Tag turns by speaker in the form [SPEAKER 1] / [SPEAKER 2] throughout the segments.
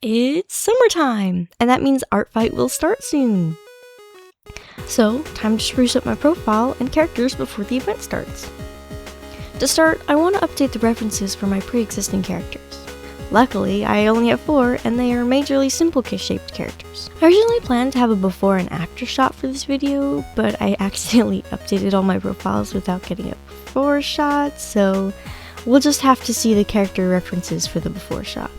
[SPEAKER 1] It's summertime, and that means Artfight will start soon. So, time to spruce up my profile and characters before the event starts. To start, I want to update the references for my pre-existing characters. Luckily, I only have 4, and they are majorly simple shaped characters. I originally planned to have a before and after shot for this video, but I accidentally updated all my profiles without getting a before shot, so we'll just have to see the character references for the before shot.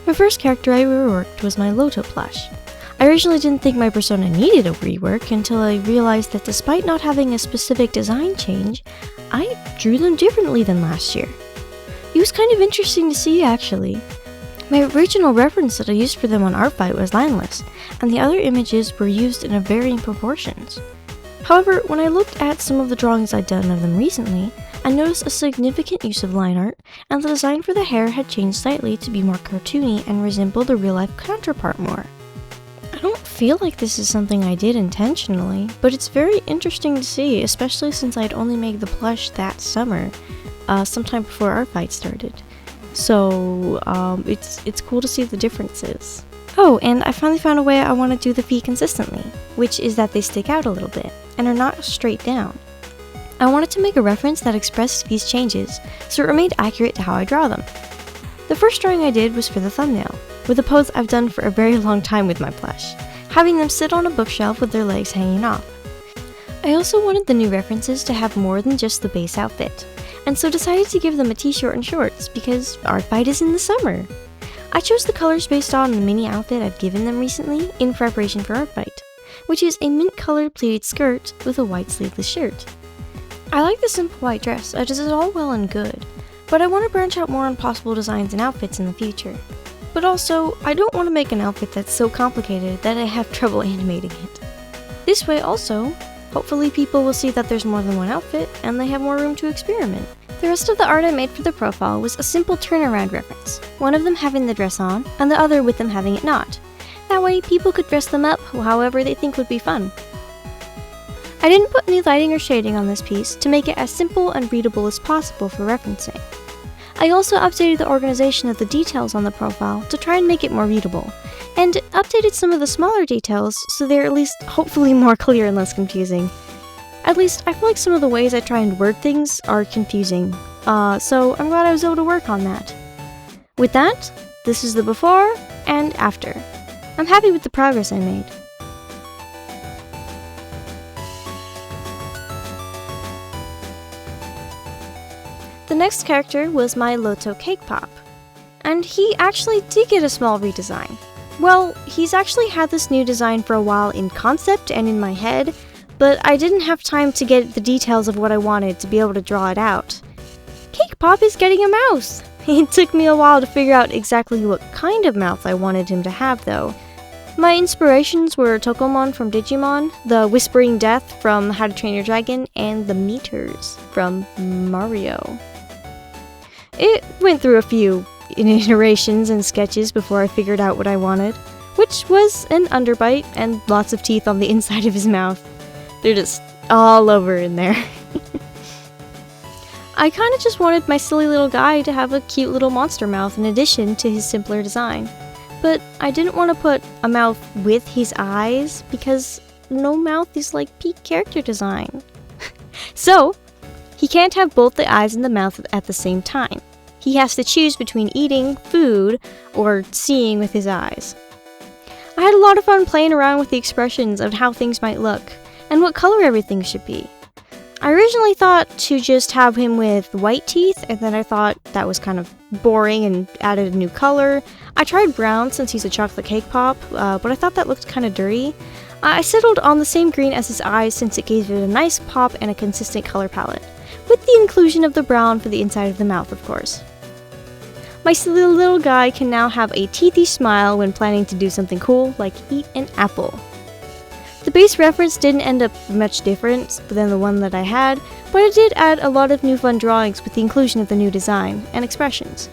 [SPEAKER 1] My first character I reworked was my LOTO plush. I originally didn't think my persona needed a rework until I realized that despite not having a specific design change, I drew them differently than last year. It was kind of interesting to see, actually. My original reference that I used for them on Artfight was lineless, and the other images were used in varying proportions. However, when I looked at some of the drawings I'd done of them recently, I noticed a significant use of line art, and the design for the hair had changed slightly to be more cartoony and resemble the real-life counterpart more. I don't feel like this is something I did intentionally, but it's very interesting to see, especially since I'd only made the plush that summer, sometime before Artfight started. So, it's cool to see the differences. Oh, and I finally found a way I want to do the feet consistently, which is that they stick out a little bit, and are not straight down. I wanted to make a reference that expressed these changes, so it remained accurate to how I draw them. The first drawing I did was for the thumbnail, with a pose I've done for a very long time with my plush, having them sit on a bookshelf with their legs hanging off. I also wanted the new references to have more than just the base outfit, and so decided to give them a t-shirt and shorts because Artfight is in the summer. I chose the colors based on the mini outfit I've given them recently in preparation for Artfight, which is a mint colored pleated skirt with a white sleeveless shirt. I like the simple white dress, as it is all well and good, but I want to branch out more on possible designs and outfits in the future. But also, I don't want to make an outfit that's so complicated that I have trouble animating it. This way also, hopefully people will see that there's more than one outfit, and they have more room to experiment. The rest of the art I made for the profile was a simple turnaround reference, one of them having the dress on, and the other with them having it not. That way, people could dress them up however they think would be fun. I didn't put any lighting or shading on this piece to make it as simple and readable as possible for referencing. I also updated the organization of the details on the profile to try and make it more readable, and updated some of the smaller details so they're at least hopefully more clear and less confusing. At least, I feel like some of the ways I try and word things are confusing, so I'm glad I was able to work on that. With that, this is the before and after. I'm happy with the progress I made. The next character was my LOTO Cake Pop, and he actually did get a small redesign. Well, he's actually had this new design for a while in concept and in my head, but I didn't have time to get the details of what I wanted to be able to draw it out. Cake Pop is getting a mouth! It took me a while to figure out exactly what kind of mouth I wanted him to have though. My inspirations were Tokomon from Digimon, the Whispering Death from How to Train Your Dragon, and the Meters from Mario. It went through a few iterations and sketches before I figured out what I wanted, which was an underbite and lots of teeth on the inside of his mouth. They're just all over in there. I kinda just wanted my silly little guy to have a cute little monster mouth in addition to his simpler design. But I didn't want to put a mouth with his eyes because no mouth is like peak character design. So, he can't have both the eyes and the mouth at the same time. He has to choose between eating food or seeing with his eyes. I had a lot of fun playing around with the expressions of how things might look, and what color everything should be. I originally thought to just have him with white teeth, and then I thought that was kind of boring and added a new color. I tried brown since he's a chocolate cake pop, but I thought that looked kind of dirty. I settled on the same green as his eyes since it gave it a nice pop and a consistent color palette, with the inclusion of the brown for the inside of the mouth, of course. My silly little guy can now have a teethy smile when planning to do something cool, like eat an apple. The base reference didn't end up much different than the one that I had, but it did add a lot of new fun drawings with the inclusion of the new design and expressions.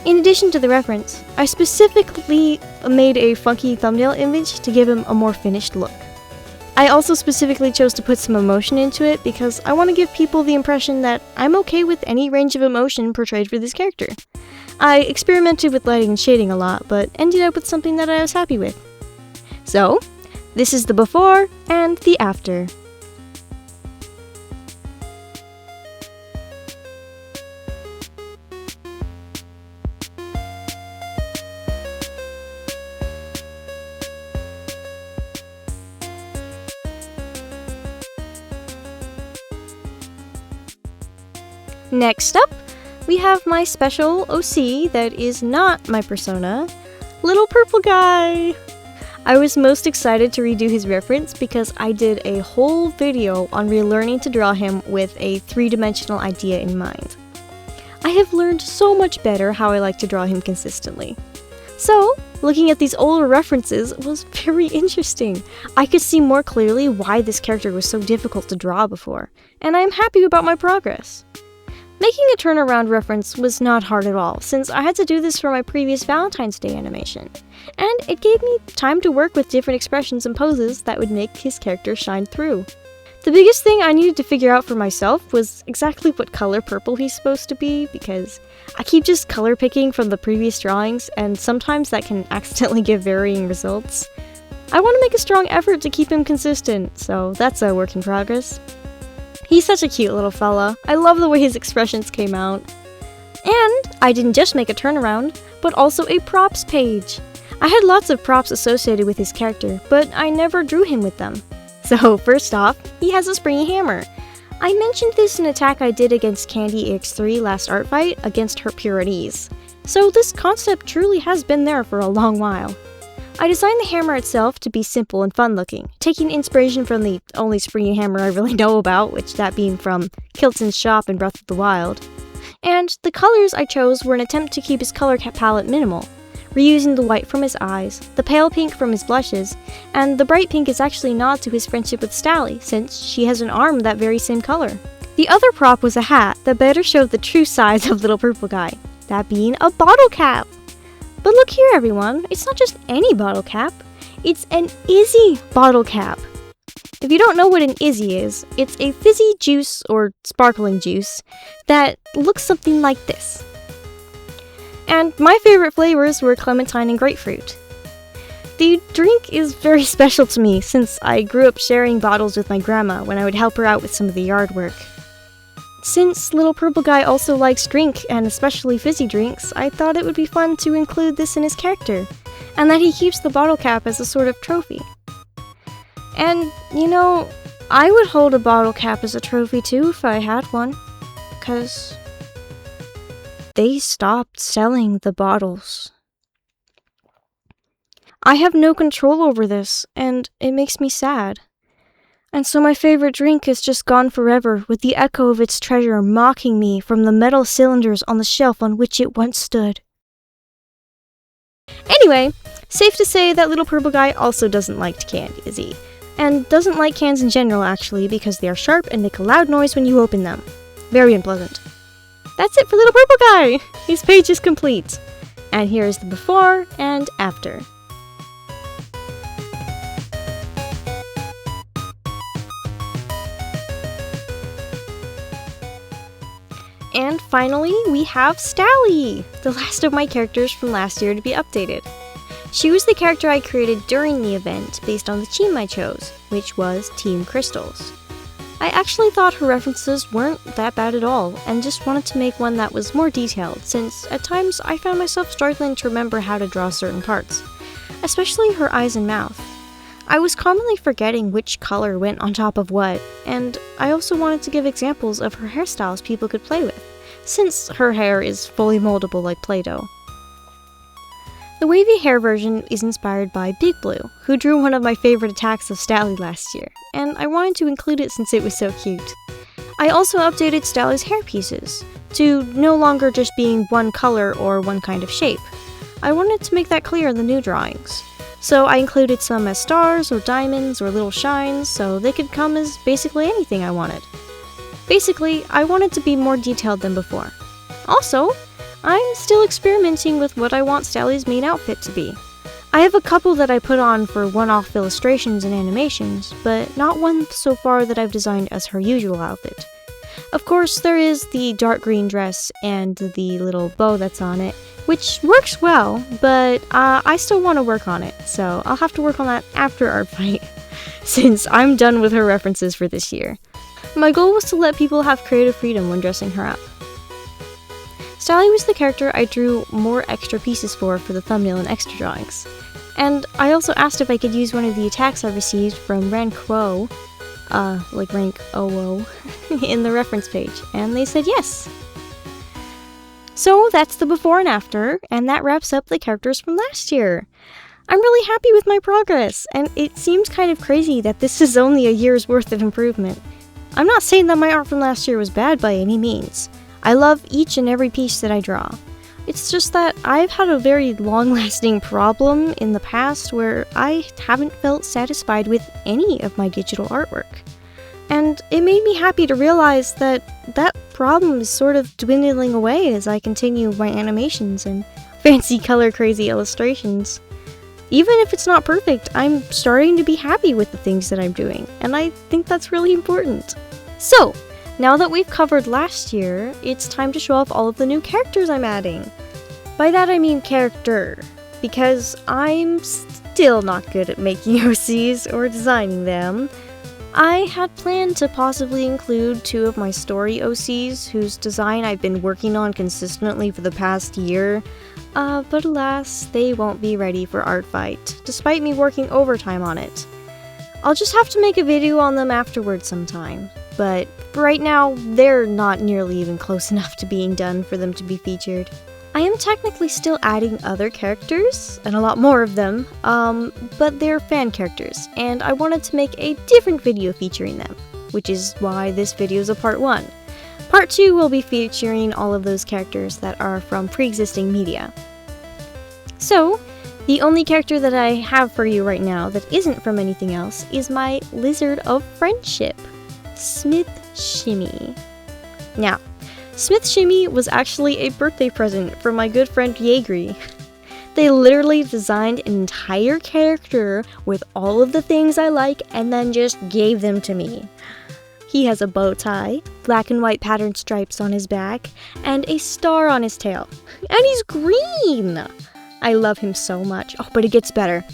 [SPEAKER 1] In addition to the reference, I specifically made a funky thumbnail image to give him a more finished look. I also specifically chose to put some emotion into it because I want to give people the impression that I'm okay with any range of emotion portrayed for this character. I experimented with lighting and shading a lot, but ended up with something that I was happy with. So, this is the before and the after. Next up, we have my special OC that is not my persona, Little Purple Guy! I was most excited to redo his reference because I did a whole video on relearning to draw him with a three-dimensional idea in mind. I have learned so much better how I like to draw him consistently. So, looking at these older references was very interesting. I could see more clearly why this character was so difficult to draw before, and I am happy about my progress. Making a turnaround reference was not hard at all, since I had to do this for my previous Valentine's Day animation, and it gave me time to work with different expressions and poses that would make his character shine through. The biggest thing I needed to figure out for myself was exactly what color purple he's supposed to be, because I keep just color picking from the previous drawings, and sometimes that can accidentally give varying results. I want to make a strong effort to keep him consistent, so that's a work in progress. He's such a cute little fella. I love the way his expressions came out. And I didn't just make a turnaround, but also a props page. I had lots of props associated with his character, but I never drew him with them. So first off, he has a springy hammer. I mentioned this in an attack I did against Candy EX3 last Artfight against her Purities. So this concept truly has been there for a long while. I designed the hammer itself to be simple and fun looking, taking inspiration from the only springy hammer I really know about, which that being from Kilton's shop in Breath of the Wild. And the colors I chose were an attempt to keep his color palette minimal, reusing the white from his eyes, the pale pink from his blushes, and the bright pink is actually a nod to his friendship with Stally, since she has an arm that very same color. The other prop was a hat that better showed the true size of Little Purple Guy, that being a bottle cap. But look here everyone, it's not just any bottle cap, it's an Izzy bottle cap. If you don't know what an Izzy is, it's a fizzy juice or sparkling juice that looks something like this. And my favorite flavors were clementine and grapefruit. The drink is very special to me since I grew up sharing bottles with my grandma when I would help her out with some of the yard work. Since Little Purple Guy also likes drink, and especially fizzy drinks, I thought it would be fun to include this in his character, and that he keeps the bottle cap as a sort of trophy. And, you know, I would hold a bottle cap as a trophy too if I had one, 'cause they stopped selling the bottles. I have no control over this, and it makes me sad. And so my favorite drink is just gone forever, with the echo of its treasure mocking me from the metal cylinders on the shelf on which it once stood. Anyway, safe to say that Little Purple Guy also doesn't like candy, is he? And doesn't like cans in general, actually, because they are sharp and make a loud noise when you open them. Very unpleasant. That's it for Little Purple Guy! His page is complete. And here is the before and after. And finally, we have Stally, the last of my characters from last year to be updated. She was the character I created during the event based on the team I chose, which was Team Crystals. I actually thought her references weren't that bad at all, and just wanted to make one that was more detailed, since at times I found myself struggling to remember how to draw certain parts, especially her eyes and mouth. I was commonly forgetting which color went on top of what, and I also wanted to give examples of her hairstyles people could play with, since her hair is fully moldable like Play-Doh. The wavy hair version is inspired by Big Blue, who drew one of my favorite attacks of Stally last year, and I wanted to include it since it was so cute. I also updated Stally's hair pieces, to no longer just being one color or one kind of shape. I wanted to make that clear in the new drawings. So I included some as stars or diamonds or little shines, so they could come as basically anything I wanted. Basically, I wanted to be more detailed than before. Also, I'm still experimenting with what I want Stally's main outfit to be. I have a couple that I put on for one-off illustrations and animations, but not one so far that I've designed as her usual outfit. Of course, there is the dark green dress and the little bow that's on it, which works well, but I still want to work on it, so I'll have to work on that after Artfight, since I'm done with her references for this year. My goal was to let people have creative freedom when dressing her up. Sally was the character I drew more extra pieces for the thumbnail and extra drawings. And I also asked if I could use one of the attacks I received from rank WO, like rank OO, in the reference page, and they said yes. So that's the before and after, and that wraps up the characters from last year. I'm really happy with my progress, and it seems kind of crazy that this is only a year's worth of improvement. I'm not saying that my art from last year was bad by any means. I love each and every piece that I draw. It's just that I've had a very long-lasting problem in the past where I haven't felt satisfied with any of my digital artwork. And it made me happy to realize that that problem is sort of dwindling away as I continue my animations and fancy color crazy illustrations. Even if it's not perfect, I'm starting to be happy with the things that I'm doing, and I think that's really important. So, now that we've covered last year, it's time to show off all of the new characters I'm adding. By that I mean character, because I'm still not good at making OCs or designing them. I had planned to possibly include 2 of my story OCs, whose design I've been working on consistently for the past year, but alas, they won't be ready for Artfight, despite me working overtime on it. I'll just have to make a video on them afterwards sometime, but right now, they're not nearly even close enough to being done for them to be featured. I am technically still adding other characters, and a lot more of them, but they're fan characters, and I wanted to make a different video featuring them, which is why this video is a part 1. Part 2 will be featuring all of those characters that are from pre-existing media. So, the only character that I have for you right now that isn't from anything else is my Lizard of Friendship, Smith Shimmy. Now, Smith Shimmy was actually a birthday present from my good friend Yeagri. They literally designed an entire character with all of the things I like and then just gave them to me. He has a bow tie, black and white patterned stripes on his back, and a star on his tail. And he's green! I love him so much. Oh, but it gets better.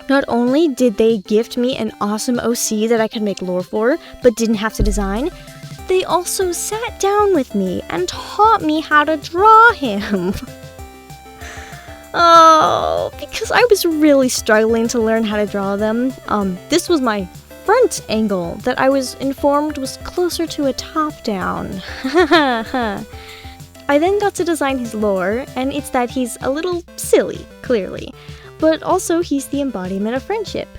[SPEAKER 1] Not only did they gift me an awesome OC that I could make lore for, but didn't have to design, they also sat down with me and taught me how to draw him. Oh, because I was really struggling to learn how to draw them. This was my front angle that I was informed was closer to a top-down. I then got to design his lore, and it's that he's a little silly, clearly, but also he's the embodiment of friendship.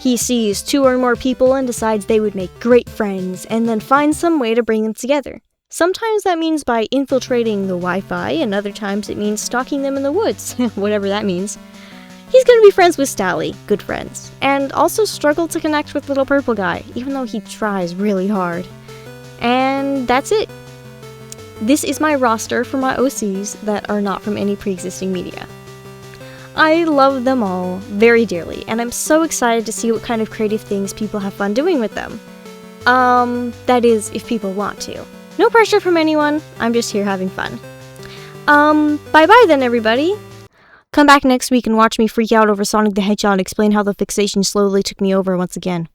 [SPEAKER 1] He sees 2 or more people and decides they would make great friends, and then finds some way to bring them together. Sometimes that means by infiltrating the Wi-Fi, and other times it means stalking them in the woods, whatever that means. He's gonna be friends with Stally, good friends, and also struggle to connect with Little Purple Guy, even though he tries really hard. And that's it. This is my roster for my OCs that are not from any pre-existing media. I love them all very dearly, and I'm so excited to see what kind of creative things people have fun doing with them. That is, if people want to. No pressure from anyone, I'm just here having fun. Bye-bye then, everybody! Come back next week and watch me freak out over Sonic the Hedgehog and explain how the fixation slowly took me over once again.